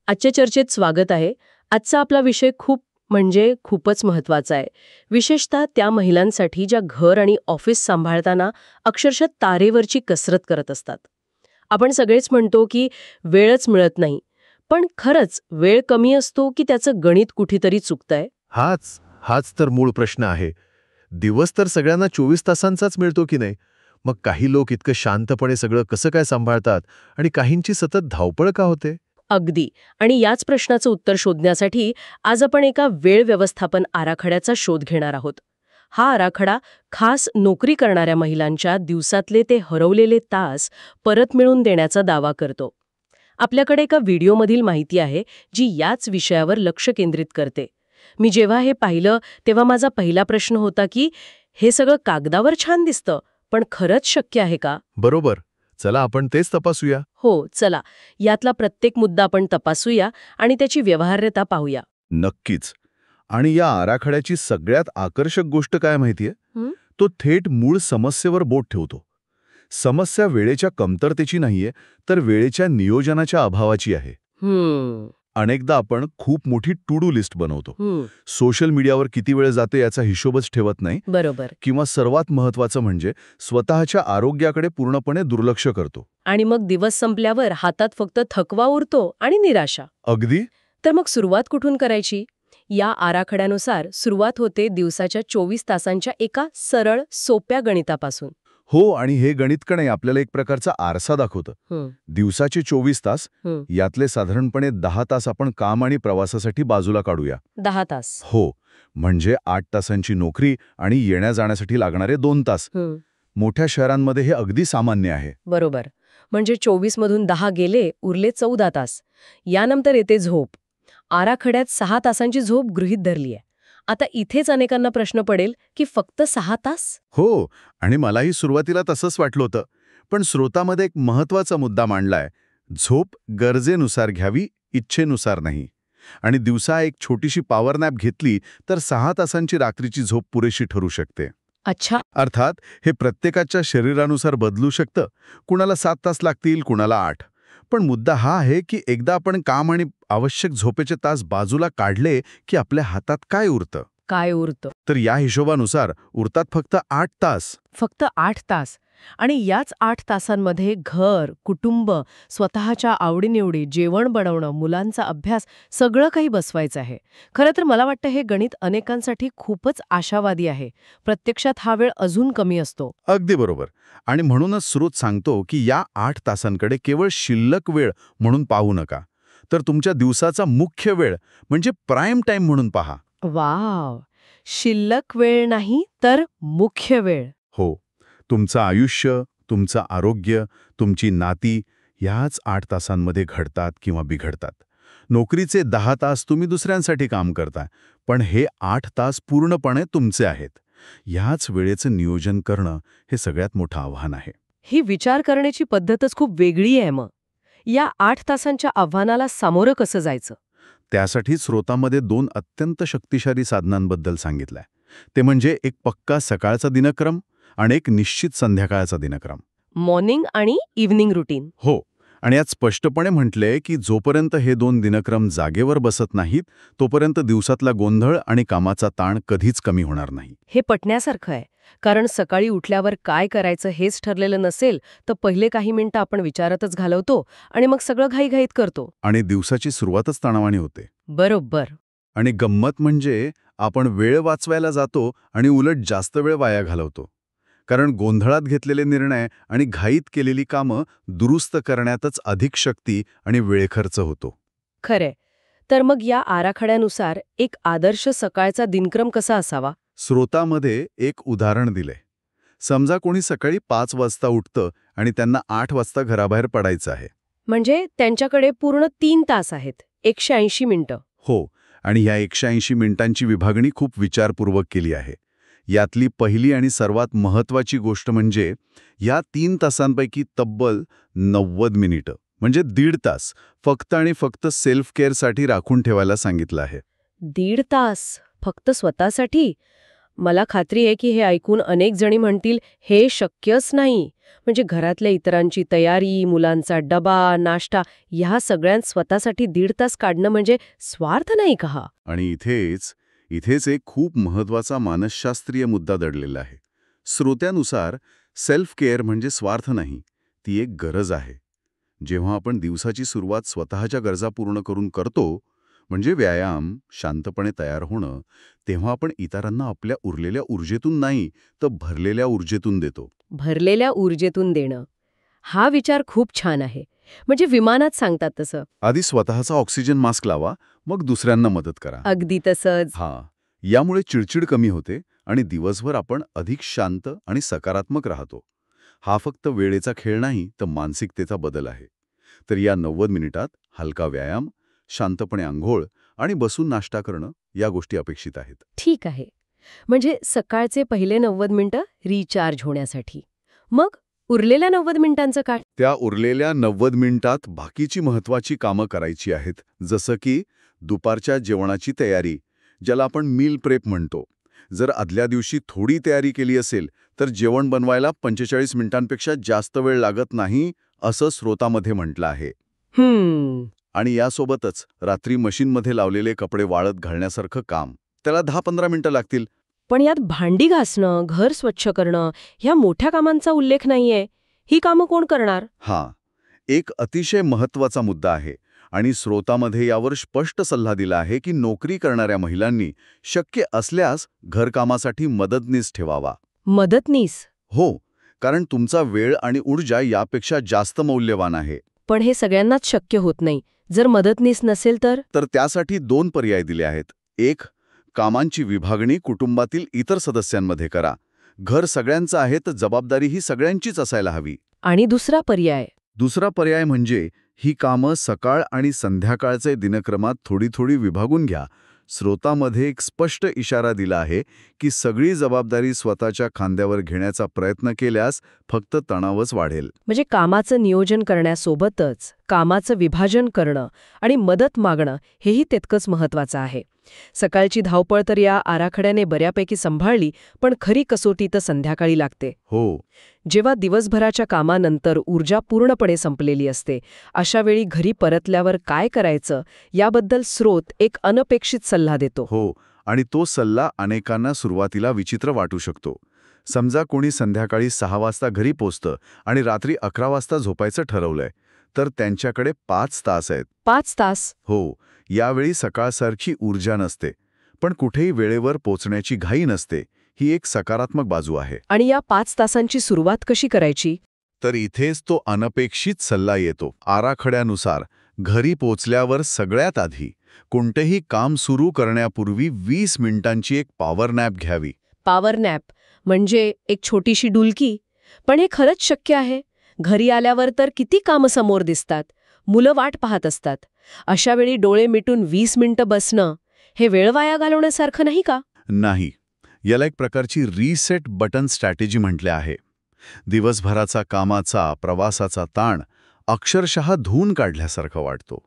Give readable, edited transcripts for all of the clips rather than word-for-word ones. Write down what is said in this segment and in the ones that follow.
आजच्या चर्चेत स्वागत आहे. आजचा आपला विषय खूपच महत्वाचा आहे. विशेषतः त्या महिलांसाठी ज्या घर आणि ऑफिस सांभाळताना अक्षरशः तारेवरची कसरत करत असतात. आपण सगळेच म्हणतो की वेळच मिळत नाही. पण खरंच वेळ कमी असतो की त्याचं गणित कुठेतरी चुकतंय? हाच तर मूळ प्रश्न आहे. दिवस तर सगळ्यांना 24 तासांचाच मिळतो की नाही? मग काही लोक इतकं शांतपणे सगळं कसं काय सांभाळतात आणि काहींची सतत धावपळ का होते? अगदी. आणि याच प्रश्नाचं उत्तर शोधण्यासाठी आज आपण एका वेळ व्यवस्थापन आराखड्याचा शोध घेणार आहोत. हा आराखडा खास नोकरी करणाऱ्या महिलांच्या दिवसातले ते हरवलेले तास परत मिळवून देण्याचा दावा करतो. आपल्याकडे एका व्हिडिओमधील माहिती आहे जी याच विषयावर लक्ष केंद्रित करते. मी जेव्हा हे पाहिलं तेव्हा माझा पहिला प्रश्न होता की हे सगळं कागदावर छान दिसतं, पण खरंच शक्य आहे का? बरोबर. चला आपण तेच तपासूया. हो, चला. यातला प्रत्येक मुद्दा आपण तपासूया आणि त्याची व्यवहार्यता पाहूया. नक्कीच. आणि या आराखड्याची सगळ्यात आकर्षक गोष्ट काय माहितीये? हं? तो थेट मूळ समस्येवर बोट ठेवतो. समस्या वेळेच्या कमतरतेची नाहीये, तर वेळेच्या नियोजनाच्या अभावाची आहे. हम्म. अनेकदा आपण खूप मोठी टू डू लिस्ट बनवतो. हम्म. सोशल मीडियावर किती वेळ जाते याचा हिशोबच ठेवत नाही. बरोबर. किंवा सर्वात महत्वाचं म्हणजे स्वतःच्या आरोग्याकडे पूर्णपणे दुर्लक्ष करतो. आणि मग दिवस संपल्यावर हातात फक्त थकवा उरतो आणि निराशा. अगदी. तर मग सुरुवात कुठून करायची? या आराखड्यानुसार सुरुवात होते दिवसाच्या 24 तासांच्या एका सरळ सोप्या गणितापासून. हो, आणि हे गणित का नाही आपल्याला एक प्रकारचा आरसा दाखवतं. हं, दिवसाचे 24 तास, हं. यातले साधारणपणे 10 तास आपण काम आणि प्रवासासाठी बाजूला काढूया. 10 तास. हो, म्हणजे 8 तासांची नोकरी आणि येण्या-जाण्यासाठी लागणारे 2 तास. हं, मोठ्या शहरांमध्ये हे अगदी सामान्य आहे. बरोबर. म्हणजे 24 मधून 10 गेले, उरले 14 तास. यानंतर येते झोप. आराखड्यात 6 तासांची झोप गृहीत धरलीय. आता इथेच अनेकांना प्रश्न पडेल की फक्त 6 तास? हो, आणि मलाही सुरुवातीला तसंच वाटलं होतं. पण स्रोतामध्ये एक महत्वाचा मुद्दा मांडलाय. झोप गरजेनुसार घ्यावी, इच्छेनुसार नाही. आणि दिवसा एक छोटीशी पॉवर नॅप घेतली तर 6 तासांची रात्रीची झोप पुरेशी ठरू शकते. अच्छा. अर्थात हे प्रत्येकाच्या शरीरानुसार बदलू शकतं. कुणाला 7 तास लागतील, कुणाला 8. पण मुद्दा हा आहे की एकदा आपण काम आणि आवश्यक झोपेचे तास बाजूला काढले की आपल्या हातात काय उरतं? काय उरतं? तर या हिशोबानुसार उरतात फक्त 8 तास. फक्त 8 तास. आणि याच 8 तासांमध्ये घर, कुटुंब, स्वतःच्या आवडीनिवडी, जेवण बनवणं, मुलांचा अभ्यास सगळं काही बसवायचं आहे. खरं तर मला वाटतं हे गणित अनेकांसाठी खूपच आशावादी आहे. प्रत्यक्षात हा वेळ अजून कमी असतो. अगदी बरोबर. आणि म्हणूनच स्रोत सांगतो की या 8 तासांकडे केवळ शिल्लक वेळ म्हणून पाहू नका, तर तुमच्या दिवसाचा मुख्य वेळ म्हणजे प्राईम टाईम म्हणून पहा. वाव! शिल्लक वेळ नाही तर मुख्य वेळ. हो, तुमचं आयुष्य, तुमचं आरोग्य, तुमची नाती ह्याच 8 तासांमध्ये घडतात किंवा बिघडतात. नोकरीचे 10 तास तुम्ही दुसऱ्यांसाठी काम करताय, पण हे 8 तास पूर्णपणे तुमचे आहेत. ह्याच वेळेचं नियोजन करणं हे सगळ्यात मोठं आव्हान आहे. ही विचार करण्याची पद्धतच खूप वेगळी आहे मग. या 8 तासांच्या आव्हानाला सामोरं कसं जायचं? त्यासाठी स्रोतामध्ये 2 अत्यंत शक्तिशाली साधनांबद्दल सांगितलंय. ते म्हणजे एक पक्का सकाळचा दिनक्रम आणि एक निश्चित संध्याकाळचा दिनक्रम. मॉर्निंग आणि इव्हनिंग रुटीन. हो, आणि यात स्पष्टपणे म्हटलंय की जोपर्यंत हे 2 दिनक्रम जागेवर बसत नाहीत, तोपर्यंत दिवसातला गोंधळ आणि कामाचा ताण कधीच कमी होणार नाही. हे पटण्यासारखं आहे. कारण सकाळी उठल्यावर काय करायचं हेच ठरलेलं नसेल तर पहिले काही मिनिटं आपण विचारातच घालवतो आणि मग सगळं घाईघाईत करतो. आणि दिवसाची सुरुवातच तणावाने होते. बरोबर. आणि गंमत म्हणजे आपण वेळ वाचवायला जातो आणि उलट जास्त वेळ वाया घालवतो. कारण गोंधळात घेतलेले निर्णय आणि घाईत केलेली कामं दुरुस्त करण्यातच अधिक शक्ती आणि वेळ खर्च होतो. खरंय. तर मग या आराखड्यानुसार एक आदर्श सकाळचा दिनक्रम कसा असावा? स्रोतामध्ये एक उदाहरण दिलंय. समजा कोणी सकाळी 5 वाजता उठतं आणि त्यांना 8 वाजता घराबाहेर पडायचं आहे. म्हणजे त्यांच्याकडे पूर्ण 3 तास आहेत. 180 मिनिटं. हो, आणि ह्या 180 मिनिटांची विभागणी खूप विचारपूर्वक केली आहे. यातली पहिली आणि सर्वात महत्वाची गोष्ट म्हणजे या 3 तासांपैकी तब्बल 90 मिनिटं म्हणजे 1.5 तास फक्त आणि फक्त सेल्फ केअरसाठी राखून ठेवायला सांगितलं आहे. 1.5 तास फक्त स्वतःसाठी? मला खात्री आहे की हे ऐकून अनेक जणी म्हणतील हे शक्यच नाही. म्हणजे घरातल्या इतरांची तयारी, मुलांचा डबा, नाश्ता ह्या सगळ्यांत स्वतःसाठी 1.5 तास काढणं म्हणजे स्वार्थ नाही का हा? आणि इथेच एक खूप महत्वाचा मानसशास्त्रीय मुद्दा दडलेला आहे. श्रोत्यानुसार सेल्फ केअर म्हणजे स्वार्थ नाही, ती एक गरज आहे. जेव्हा आपण दिवसाची सुरुवात स्वतःच्या गरजा पूर्ण करून करतो, म्हणजे व्यायाम, शांतपणे तयार होणं, तेव्हा आपण इतरांना आपल्या उरलेल्या ऊर्जेतून नाही, तर भरलेल्या ऊर्जेतून देतो. भरलेल्या ऊर्जेतून देणं. हा विचार खूप छान आहे. म्हणजे विमानात सांगतात तसं. आधी स्वतःचा ऑक्सिजन मास्क लावा, मग दुसऱ्यांना मदत करा. अगदी तसंच. यामुळे चिडचिड कमी होते आणि दिवसभर आपण अधिक शांत आणि सकारात्मक राहतो. हा फक्त वेळेचा खेळ नाही, तर मानसिकतेचा बदल आहे. तर या 90 मिनिटात हलका व्यायाम, शांतपणे अंघोळ आणि बसून नाश्ता करणं या गोष्टी अपेक्षित आहेत. ठीक आहे. म्हणजे सकाळचे पहिले 90 मिनिटं रिचार्ज होण्यासाठी. मग उरलेल्या 90 मिनिटांचं काय? त्या उरलेल्या 90 मिनिटात बाकीची महत्वाची कामं करायची आहेत, जसं की दुपारच्या जेवणाची तयारी, ज्याला आपण मील प्रेप म्हणतो. जर आदल्या दिवशी थोडी तयारी केली असेल, तर जेवण बनवायला 45 मिनिटांपेक्षा जास्त वेळ लागत नाही, असं स्रोतामध्ये म्हटलं आहे. आणि यासोबतच रात्री मशीनमध्ये लावलेले कपडे वाळत घालण्यासारखं काम, त्याला 10-15 मिनिटं लागतील. पण यात भांडी घासणं, घर स्वच्छ करणं ह्या मोठ्या कामांचा उल्लेख नाहीये. ही कामं कोण करणार? एक अतिशय महत्वाचा मुद्दा आहे आणि स्रोतामध्ये यावर स्पष्ट सल्ला दिला आहे की नोकरी करणाऱ्या महिलांनी शक्य असल्यास घरकामासाठी मदतनीस ठेवावा. मदतनीस? हो, कारण तुमचा वेळ आणि ऊर्जा यापेक्षा जास्त मौल्यवान आहे. पण हे सगळ्यांनाच शक्य होत नाही. जर मदतनीस नसेल तर त्यासाठी 2 पर्याय दिले आहेत. 1. कामांची विभागणी कुटुंबातील इतर सदस्यांमध्ये करा. घर सगळ्यांचं आहे, तर जबाबदारी ही सगळ्यांचीच असायला हवी. आणि दुसरा पर्याय म्हणजे ही कामं सकाळ आणि संध्याकाळचे दिनक्रमात थोडी थोडी विभागून घ्या. स्रोतामध्ये एक स्पष्ट इशारा दिला आहे की सगळी जबाबदारी स्वतःच्या खांद्यावर घेण्याचा प्रयत्न केल्यास फक्त तणावच वाढेल. म्हणजे कामाचं नियोजन करण्यासोबतच कामाचं विभाजन करणं आणि मदत मागणं हेही तितकंच महत्वाचं आहे. सकाळची धावपळ तर या आराखड्याने बऱ्यापैकी सांभाळली, पण खरी कसोटी तर संध्याकाळी लागते. हो. जेव्हा दिवसभराच्या कामानंतर ऊर्जा पूर्णपणे संपलेली असते, अशा वेळी घरी परतल्यावर काय करायचं याबद्दल स्रोत एक अनपेक्षित सल्ला देतो. हो, आणि तो सल्ला अनेकांना सुरुवातीला विचित्र वाटू शकतो. समजा कोणी संध्याकाळी 6 वाजता घरी पोचतं आणि रात्री 11 वाजता झोपायचं ठरवलंय, तर त्यांच्याकडे 5 तास आहेत. 5 तास? हो. यावेळी सकाळसारखी ऊर्जा नसते, पण कुठेही वेळेवर पोचण्याची घाई नसते. ही एक सकारात्मक बाजू आहे. आणि या 5 तासांची सुरुवात कशी करायची? तर इथेच तो अनपेक्षित सल्ला येतो. आराखड्यानुसार घरी पोचल्यावर सगळ्यात आधी कोणतेही काम सुरू करण्यापूर्वी 20 मिनिटांची एक पॉवर नॅप घ्यावी. पॉवर नॅप म्हणजे एक छोटीशी डुलकी? पण हे खरंच शक्य आहे? घरी आल्यावर तर किती कामं समोर दिसतात, मुलं वाट पाहत असतात. अशा वेळी डोळे मिटून 20 मिनिटं बसणं हे वेळ वाया घालवण्यासारखं नाही का? नाही. याला एक प्रकारची रीसेट बटन स्ट्रॅटेजी म्हटले आहे. दिवसभराचा कामाचा, प्रवासाचा ताण अक्षरशः धुवून काढल्यासारखं वाटतो.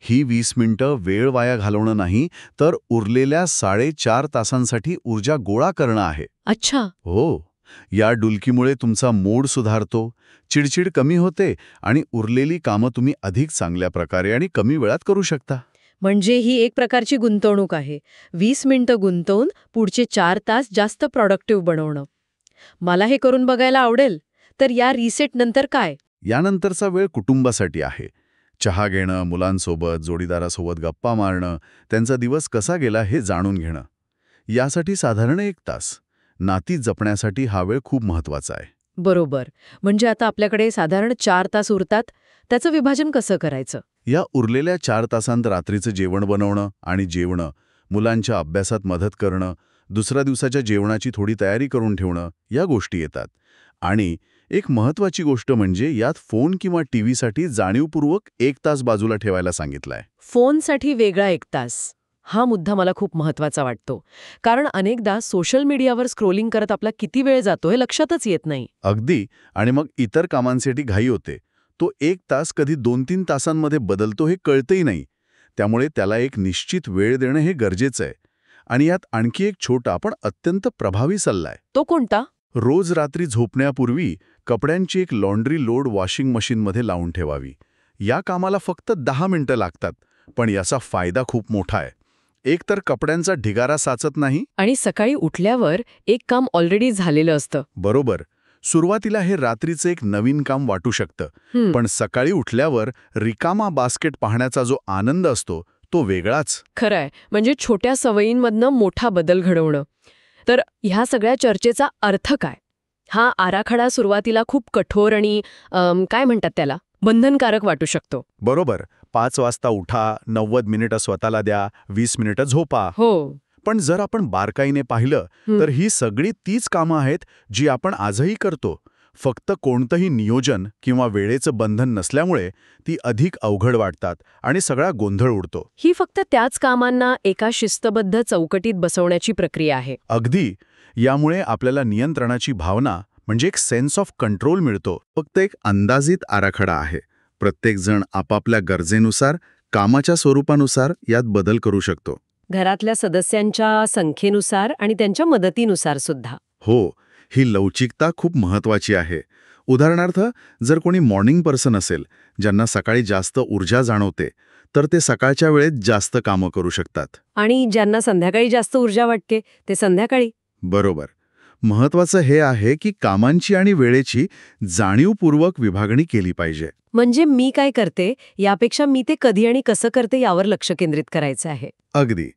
ही 20 मिनिटं वेळ वाया घालवणं नाही, तर उरलेल्या 4.5 तासांसाठी ऊर्जा गोळा करणं आहे. अच्छा. हो. या डुलकीमुळे तुमचा मूड सुधारतो, चिडचिड कमी होते आणि उरलेली कामं तुम्ही अधिक चांगल्या प्रकारे आणि कमी वेळात करू शकता. म्हणजे ही एक प्रकारची गुंतवणूक आहे. 20 मिनिटं गुंतवून पुढचे 4 तास जास्त प्रॉडक्टिव्ह बनवणं. मला हे करून बघायला आवडेल. तर या रिसेट नंतर काय? यानंतरचा वेळ कुटुंबासाठी आहे. चहा घेणं, मुलांसोबत, जोडीदारासोबत गप्पा मारणं, त्यांचा दिवस कसा गेला हे जाणून घेणं. यासाठी साधारण 1 तास. नाती जपण्यासाठी हा वेळ खूप महत्वाचा आहे. बरोबर. म्हणजे आता आपल्याकडे साधारण 4 तास उरतात. त्याचं विभाजन कसं करायचं? या उरलेल्या 4 तासांत रात्रीचं जेवण बनवणं आणि जेवणं, मुलांच्या अभ्यासात मदत करणं, दुसऱ्या दिवसाच्या जेवणाची थोडी तयारी करून ठेवणं, या गोष्टी येतात. आणि एक महत्वाची गोष्ट म्हणजे यात फोन किंवा टीव्हीसाठी जाणीवपूर्वक 1 तास बाजूला ठेवायला सांगितलंय. फोनसाठी वेगळा 1 तास. हा मुद्दा मला खूप महत्वाचा वाटतो. कारण अनेकदा सोशल मीडियावर स्क्रोलिंग करत आपला किती वेळ जातो हे लक्षातच येत नाही. अगदी. आणि मग इतर कामांसाठी घाई होते. तो 1 तास कधी 2-3 तासांमध्ये बदलतो हे कळतही नाही. त्यामुळे त्याला एक निश्चित वेळ देणं हे गरजेचं आहे. आणि यात आणखी एक छोटा पण अत्यंत प्रभावी सल्ला आहे. तो कोणता? रोज रात्री झोपण्यापूर्वी कपड्यांची एक लॉन्ड्री लोड वॉशिंग मशीनमध्ये लावून ठेवावी. या कामाला फक्त 10 मिनिटं लागतात, पण याचा फायदा खूप मोठा आहे. एक तर कपड्यांचा ढिगारा साचत नाही. आणि सकाळी उठल्यावर एक काम ऑलरेडी झालेलं असतं. बरोबर. सुरुवातीला हे रात्रीचं एक नवीन काम वाटू शकतं, पण सकाळी उठल्यावर रिकामा बास्केट पाहण्याचा जो आनंद असतो तो वेगळाच. खरंय, म्हणजे छोट्या सवयींमधनं मोठा बदल घडवणं. तर ह्या सगळ्या चर्चेचा अर्थ काय? हा आराखडा सुरुवातीला खूप कठोर आणि काय म्हणतात त्याला, बंधनकारक वाटू शकतो. बरोबर. 5 वाजता उठा, 90 मिनिटं स्वतःला द्या, 20 मिनिटं झोपा. हो. पण जर आपण बारकाईने पाहिलं तर ही सगळी तीच कामं आहेत जी आपण आजही करतो. फक्त कोणतंही नियोजन किंवा वेळेचं बंधन नसल्यामुळे ती अधिक अवघड वाटतात आणि सगळा गोंधळ उडतो. ही फक्त त्याच कामांना एका शिस्तबद्ध चौकटीत बसवण्याची प्रक्रिया आहे. अगदी. यामुळे आपल्याला नियंत्रणाची भावना म्हणजे एक सेन्स ऑफ कंट्रोल मिळतो. फक्त एक अंदाजित आराखडा आहे. प्रत्येकजण आपापल्या गरजेनुसार, कामाच्या स्वरूपानुसार यात बदल करू शकतो. घरातल्या सदस्यांच्या संख्येनुसार आणि त्यांच्या मदतीनुसार सुद्धा. हो, ही लवचिकता खूप महत्वाची आहे. उदाहरणार्थ, जर कोणी मॉर्निंग पर्सन असेल, ज्यांना सकाळी जास्त ऊर्जा जाणवते, तर ते सकाळच्या वेळेत जास्त कामं करू शकतात. आणि ज्यांना संध्याकाळी जास्त ऊर्जा वाटते ते संध्याकाळी. बरोबर. महत्वाचं हे आहे की कामांची आणि वेळेची जाणीवपूर्वक विभागणी केली पाहिजे. म्हणजे मी काय करते यापेक्षा मी ते कधी आणि कसं करते यावर लक्ष केंद्रित करायचं आहे. अगदी.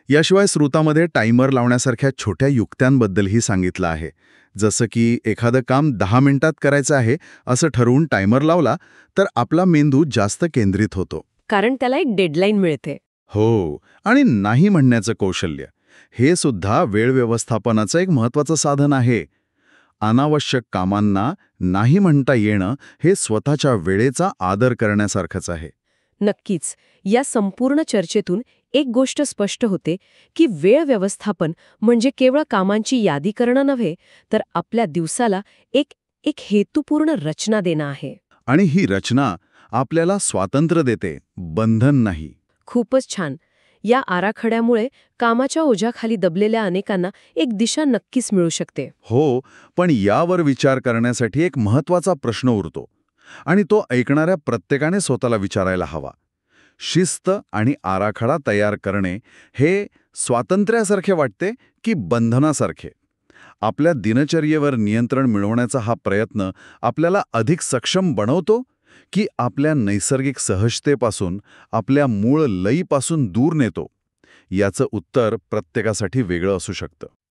याशिवाय स्रोतामध्ये टायमर लावण्यासारख्या छोट्या युक्त्यांबद्दलही सांगितलं आहे. जसं की एखादं काम 10 मिनिटात करायचं आहे असं ठरवून टायमर लावला तर आपला मेंदू जास्त केंद्रित होतो. कारण त्याला एक डेडलाईन मिळते. हो, आणि नाही म्हणण्याचं कौशल्य हे सुद्धा वेळ व्यवस्थापनाचं एक महत्त्वाचं साधन आहे. अनावश्यक कामांना नाही म्हणता येणं हे स्वतःच्या वेळेचा आदर करण्यासारखंच आहे. नक्कीच. या संपूर्ण चर्चेतून एक गोष्ट स्पष्ट होते की वेळ व्यवस्थापन म्हणजे केवळ कामांची यादी करणं नव्हे, तर आपल्या दिवसाला एक एक हेतुपूर्ण रचना देणं आहे. आणि ही रचना आपल्याला स्वातंत्र्य देते, बंधन नाही. खूपच छान. या आराखड्यामुळे कामाच्या ओझ्याखाली दबलेल्या अनेकांना एक दिशा नक्कीच मिळू शकते. हो, पण यावर विचार करण्यासाठी एक महत्त्वाचा प्रश्न उरतो आणि तो ऐकणाऱ्या प्रत्येकाने स्वतःला विचारायला हवा. शिस्त आणि आराखडा तयार करणे हे स्वातंत्र्यासारखे वाटते की बंधनासारखे? आपल्या दिनचर्येवर नियंत्रण मिळवण्याचा हा प्रयत्न आपल्याला अधिक सक्षम बनवतो की आपल्या नैसर्गिक सहजतेपासून, आपल्या मूळ लयीपासून दूर नेतो? याचं उत्तर प्रत्येकासाठी वेगळं असू शकतं.